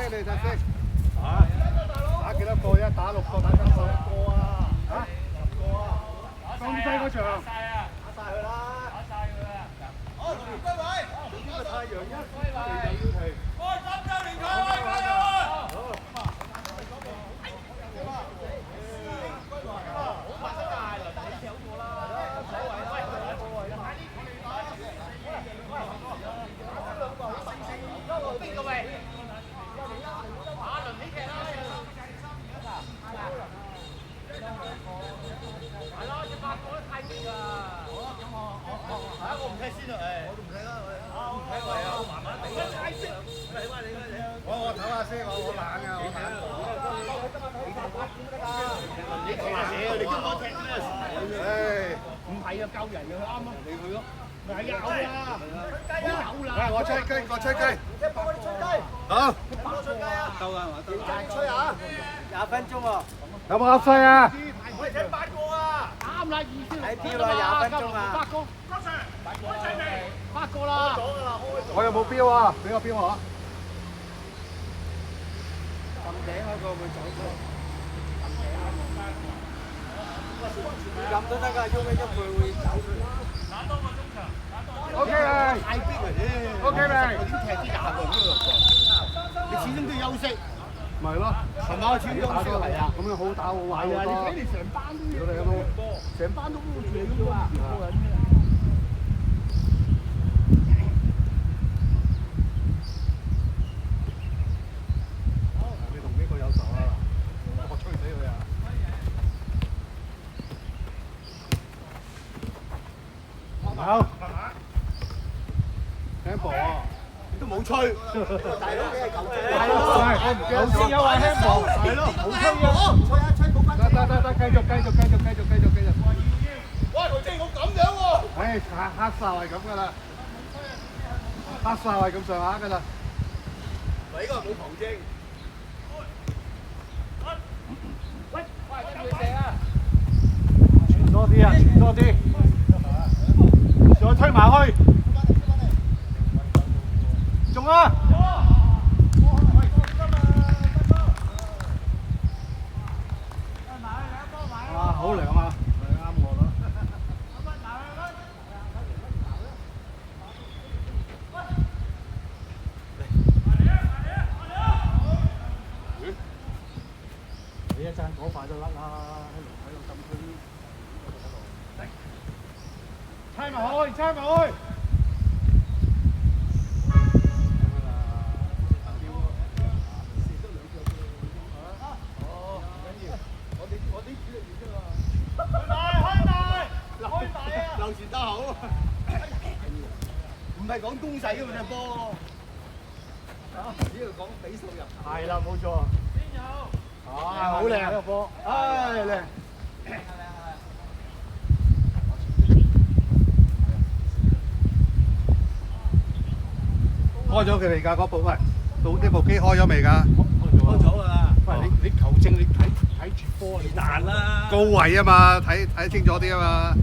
先，你睇先。嚇？打幾多個啫？打6個，打7個。10個啊！嚇？10個啊！咁細嗰場。打曬佢啦！打曬佢啦！好，歸位。呢個太陽一歸位就要停。開心周年賽，加油！我唞下先，我懶啊，我懶。你講下嘢，你今晚踢咩？唉，唔係啊，救人嘅，佢啱啱你去咯。係啊，有啦，有啦。喂，我吹雞，我吹雞。即係幫我哋吹雞。好。幫我吹雞啊！夠啦，認真吹啊！20分鐘喎。有冇噏西啊？我哋請8個啊！啱啦，意思。睇標啊，20分鐘啊。8個。8個啦。我有冇標啊？俾個標我啊！撳頂嗰個會走出。撳都得㗎，喐一喐佢會走出嚟。打多個中場，打多個。O K 未？太逼嚟啫。O K 未？我點踢啲20個人喺度？你始終都要休息。咪咯。係嘛？始終休息係啊。咁樣好打好玩好多。係啊！你睇你成班都要。你有冇？成班都顧住你咁多個人。好，輕薄啊！都冇吹，大佬你係球證，係咯，我唔驚。頭先有話輕薄，係咯，冇吹嘅。吹啊吹冇關係。得，繼續。哇！頭先我咁樣喎。唉，黑哨係咁噶啦，黑哨係咁上下噶啦。喂，呢個冇旁證。喂，跟住射啊！傳多啲啊！傳多啲。再推埋去，中啊！哇，好涼啊！啱我咯。你一陣嗰塊都甩啦，喺度禁區。猜埋去！留前得好，唔係講攻勢㗎嘛隻波。只要講比數入。係啦，冇錯。邊有？啊，好靚個波，唉靚。開咗佢未㗎嗰部？喂，呢部機開咗未㗎？開咗㗎啦。喂，你球證你睇住波，你難啦。高位啊嘛，睇清楚啲啊嘛。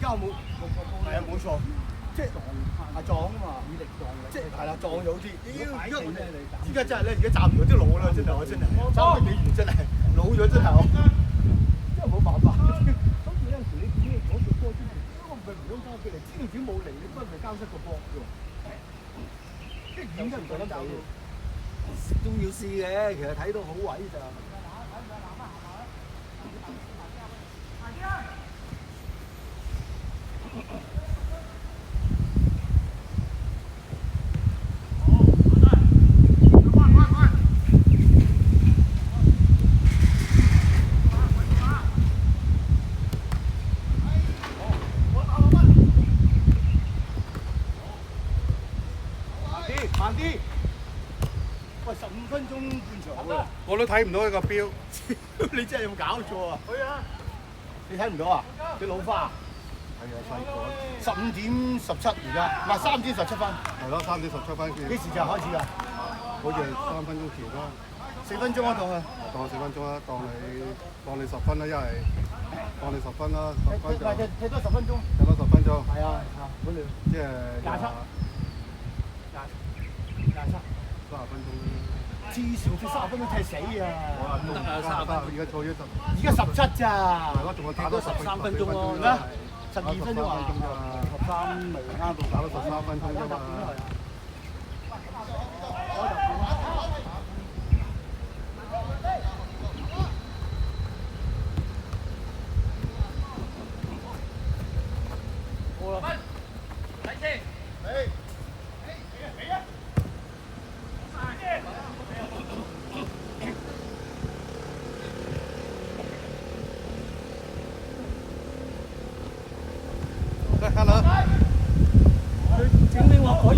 我係啦，撞咗好啲。而家真係咧，而家站唔到啲老啦，真係我真係爭幾年真係老咗真係我，真係冇辦法。咁有陣時你點解講條波之前，我唔係唔想交俾你，知道點冇嚟，你不係交失個波嘅喎。即係點解唔覺得交到？都要試嘅，其實睇到好位就。慢啲！喂，15分鐘半場喎，我都睇唔到呢個標。你真係有冇搞錯啊？去啊！你睇唔到啊？啲老花。係啊，細個。15:17而家，唔係3:17分。係咯，3:17分。幾時就開始㗎？好似係3分鐘前啦。4分鐘啊，當佢。當4分鐘啦，當你10分啦，因為當你10分啦，10分就。踢多10分鐘。踢多10分鐘。係啊，好亂。即係27。30分鐘啦。黐線，踢30分鐘踢死啊！唔得啊，30分。而家錯咗10。而家17咋？係咯，仲有打多13分鐘咯。12分鐘啊！13未啱到，打到13分鐘啫嘛。好啦，睇先。Hello。佢整你話佢係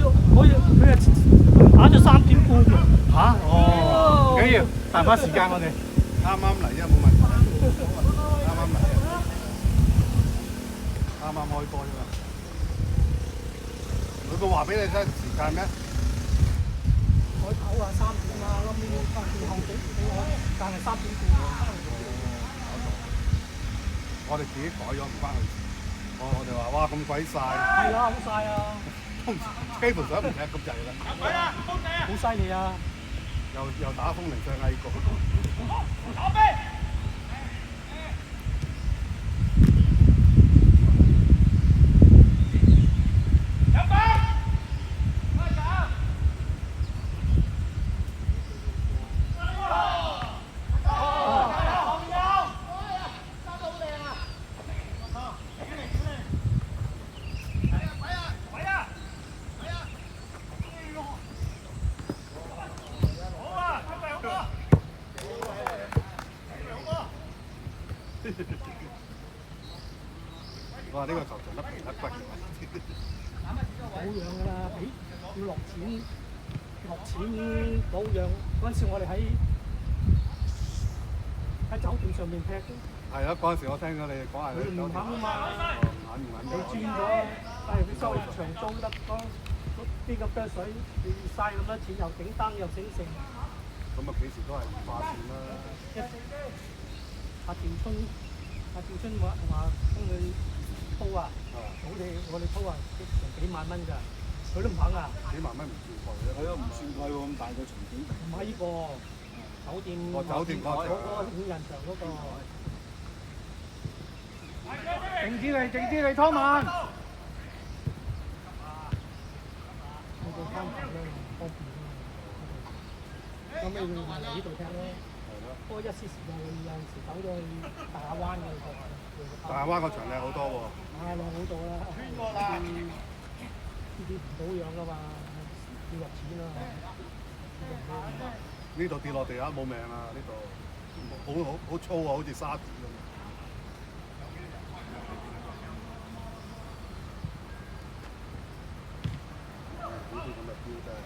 打咗3點半喎。嚇？哦。緊要，大把時間我哋。啱啱嚟啫，冇問題。啱啱嚟。啱啱開波啫嘛。佢冇話俾你聽時間咩？我唞下3點啊，後邊後幾俾我，但係3點半。我哋自己改咗唔關佢事。我哋話哇咁鬼曬，係啊，好曬啊！基本上唔踢咁滯啦。好犀利啊！又打風嚟上嗌過。哇！呢個球場甩皮甩骨嘅保養㗎啦，要落錢保養。嗰陣時我哋喺酒店上面踢嘅。係啊，嗰陣時我聽咗你講係佢唔肯啊嘛，肯。你轉咗，但係佢收你長租得多，啲咁多水，你嘥咁多錢又整燈又整成。咁啊幾時都係唔化算啦。阿趙春話幫佢鋪啊，我哋鋪啊，成幾萬蚊㗎，佢都唔肯啊。幾萬蚊唔算貴嘅。係啊，唔算貴喎，咁大個場景。唔係呢個酒店。酒店嗰個5人場嗰個。靜啲嚟，湯曼。我哋翻場咧，方便啲。咁你嚟呢度踢咯。不過有陣時走咗去大亞灣嘅個。大亞灣個場靚好多喎。靚好多啦。圈過啦。呢啲唔保養㗎嘛，要落錢啊。呢度跌落地下冇命啊！呢度好粗啊，好似沙子咁。呢啲咁嘅標真係。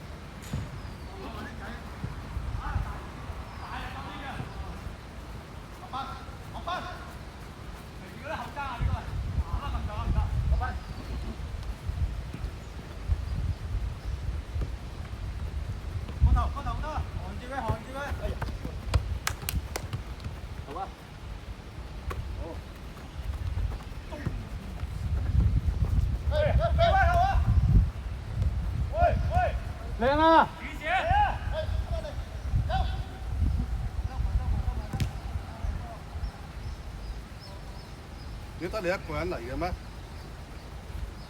你得你一個人嚟嘅咩？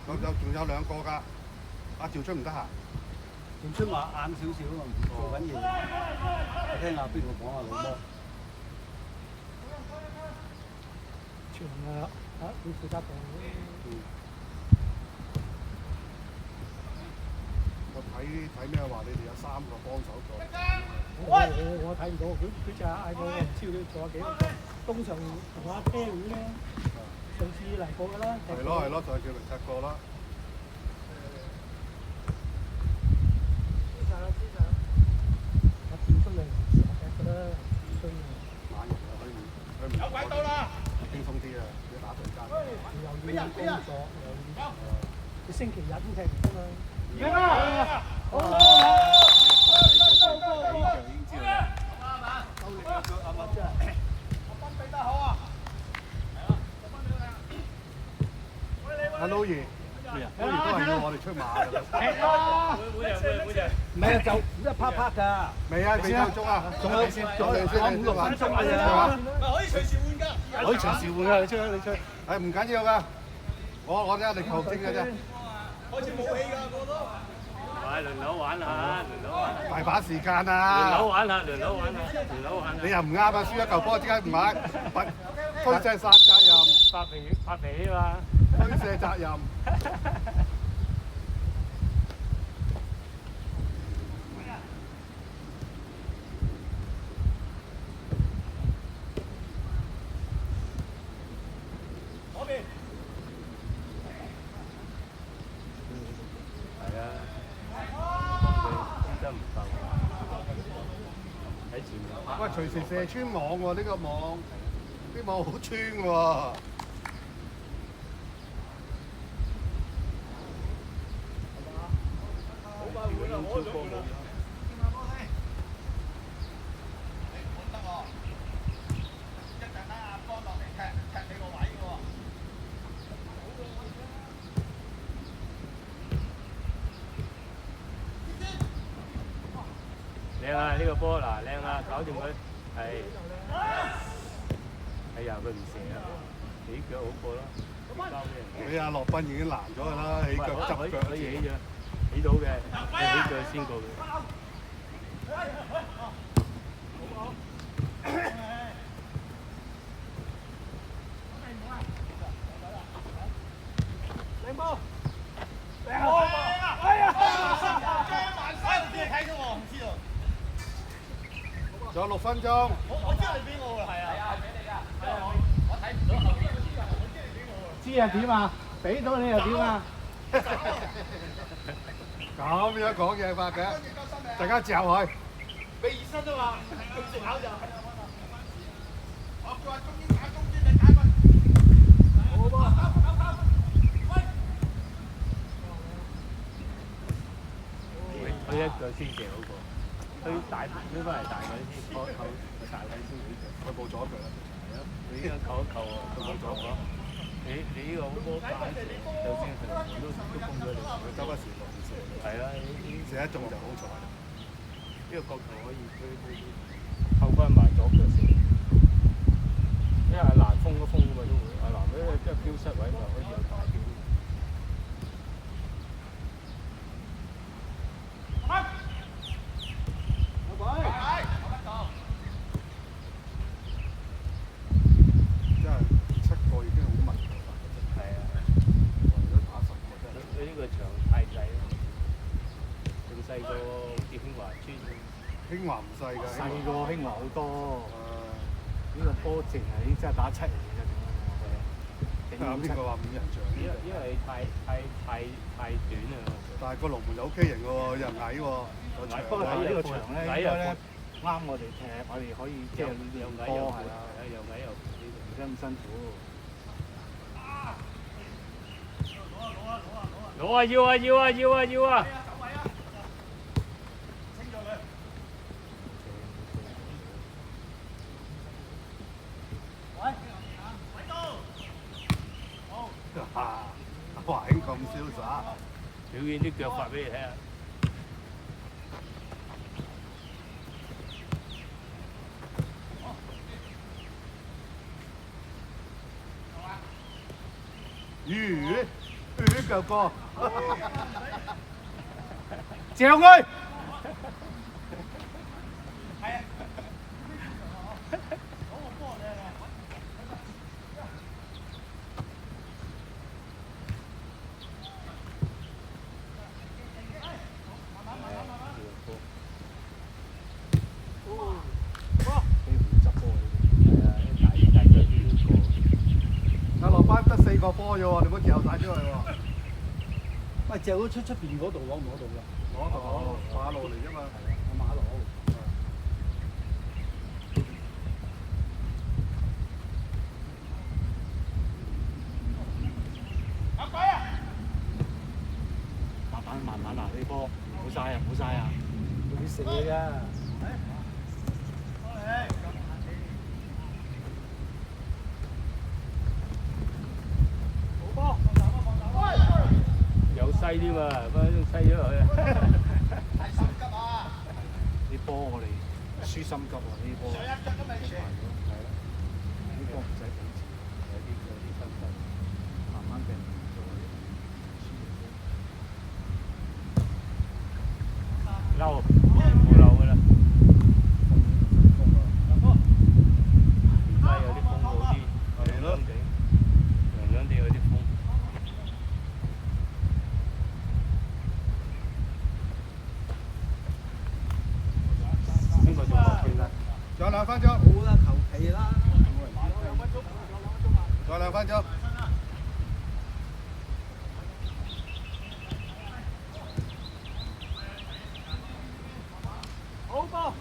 仲有兩個㗎。阿趙春唔得閒。趙春話晏少少啊，做緊嘢。聽下邊個講下老魔。全啊會負責做。我睇咩話？你哋有3個幫手做。我睇唔到，佢就係嗌我，我唔知佢做咗幾多個。通常同阿 Terry 咧，上次嚟過㗎啦。係咯，就係叫佢踢過啦。我跳出嚟踢㗎啦，衰啊！懶人啊，佢唔有鬼到啦，輕鬆啲啊，要打對間。又要工作，又要佢星期日先踢㗎嘛。而家阿 Louis，咩啊？都係要我哋出馬㗎啦。唔係啊，就一拍拍㗎。未啊，未夠鐘啊，仲有先，5、6分鐘嘅啫，係嘛？可以隨時換㗎，可以隨時換㗎，你出。誒唔緊要㗎，我哋一力求精嘅啫。開始冇氣㗎，個都。輪流玩下，大把時間啊！輪流玩下。你又唔啱啊！輸一嚿波，點解唔玩？推卸責任。發脾氣嘛。推卸責任。嗰邊。係啊。真唔夠。喺前面。喂，隨時射穿網喎！呢個網，啲網好穿喎。靚啊！呢個波嗱靚啊，搞掂佢係。哎呀，佢唔射啊！起腳好過啦，交俾人。你阿洛賓已經難咗㗎啦，起腳執腳。佢起咗，起到嘅，佢起腳先過佢。靚波！哎呀！睇到我唔知道。仲有6分鐘。我知你俾我㗎，係啊，俾你㗎。我睇唔到後邊，我知你俾我㗎。知係點啊？俾到你又點啊？咁樣講嘢法嘅，陣間嚼佢。未熱身啊嘛，佢食口就。我話中間打中間，你打佢。好噃。推一腳先射好過，推翻嚟大佢先，扣大佢先起腳。佢冇左腳啦。係啊，你依家扣一扣啊，佢冇左腳。你呢個好波打射，就算佢都攻咗你，佢周不時落唔射。係啦，射一中就好彩。呢個角度可以扣翻埋左腳先，因為阿蘭封都封㗎嘛都會，阿蘭咧即係標失位咪可以有大標。真係7個已經好密㗎啦。係啊，如果打10個真係。佢呢個場太細啦，仲細過好似興華村。興華唔細㗎。細過興華好多。呢個波淨係真係打7人嘅啫，咁呢個話5人場。因為太短啊。但係個龍門就 OK 型喎，又矮喎，個場。不過喺呢個場咧，應該咧啱我哋踢，我哋可以即係練波係啦，又矮又唔使咁辛苦。攞啊！要啊！華興咁瀟灑，表演啲腳法俾你睇下。咦？腳哥，嚼佢。落班得4個波啫喎，你唔好嚼晒出去喎。喂，嚼到出邊嗰度攞唔攞到㗎？攞到，馬路嚟啫嘛。馬路。慢慢啊！呢波冇晒啊！冇晒啊！會死㗎。有西添嘛，不用西咗佢。太心急啊！呢波我哋輸心急啊！呢波。上一腳都未輸。係咯。呢波唔使俾錢，有啲心急，慢慢病咗佢。嬲，冇嬲㗎啦。而家有啲風好啲，涼涼地，涼涼地有啲風。邊個做後備啦？仲有2分鐘。好啦，求其啦。仲有2分鐘。好波！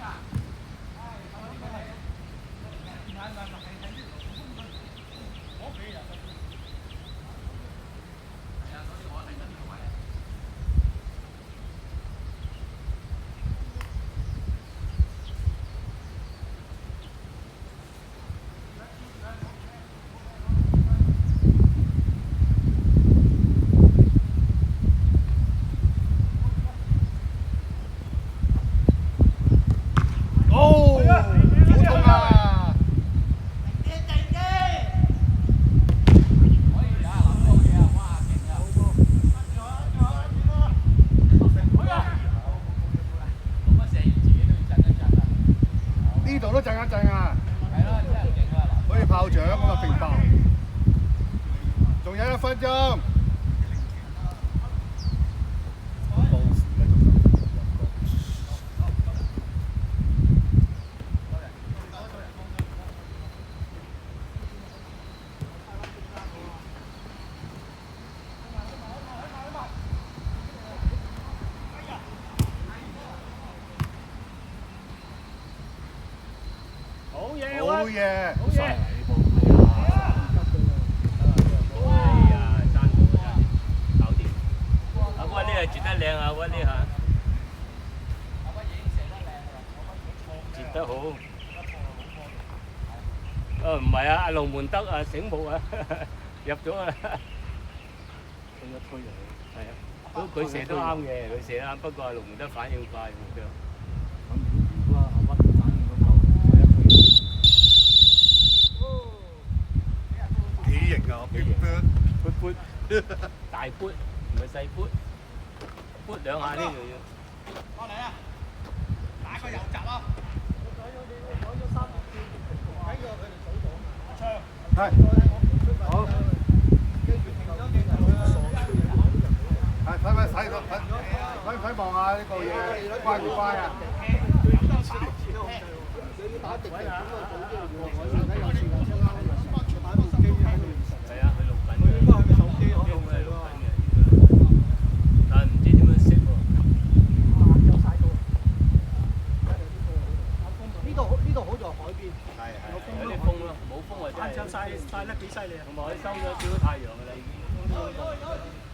呢度都震一震啊！好似炮仗咁啊，並爆！仲有1分鐘。好嘢，好嘢！好嘢！呢波哎呀，爭到啊！搞掂。阿屈呢係截得靚啊，屈呢下。截得好。唔係啊，阿龍門德啊，醒目啊，入咗啊！推一推就係啊，佢射都啱嘅，佢射得啱，不過阿龍門德反應快冇腳。咁如果阿屈反應都夠，推一推。幾型啊！幾型。撥大撥，唔係細撥，撥2下呢就要。過嚟啊！打個右閘啊！係。好。係睇望下呢個嘢乖唔乖啊？係啊，佢錄緊嘅。應該係咪手機可能係錄緊嘅，但係唔知點樣識喎。呢度好在海邊，有啲風咯，冇風啊真係。晏晝曬得幾犀利啊！同埋佢收咗少少太陽㗎啦已經。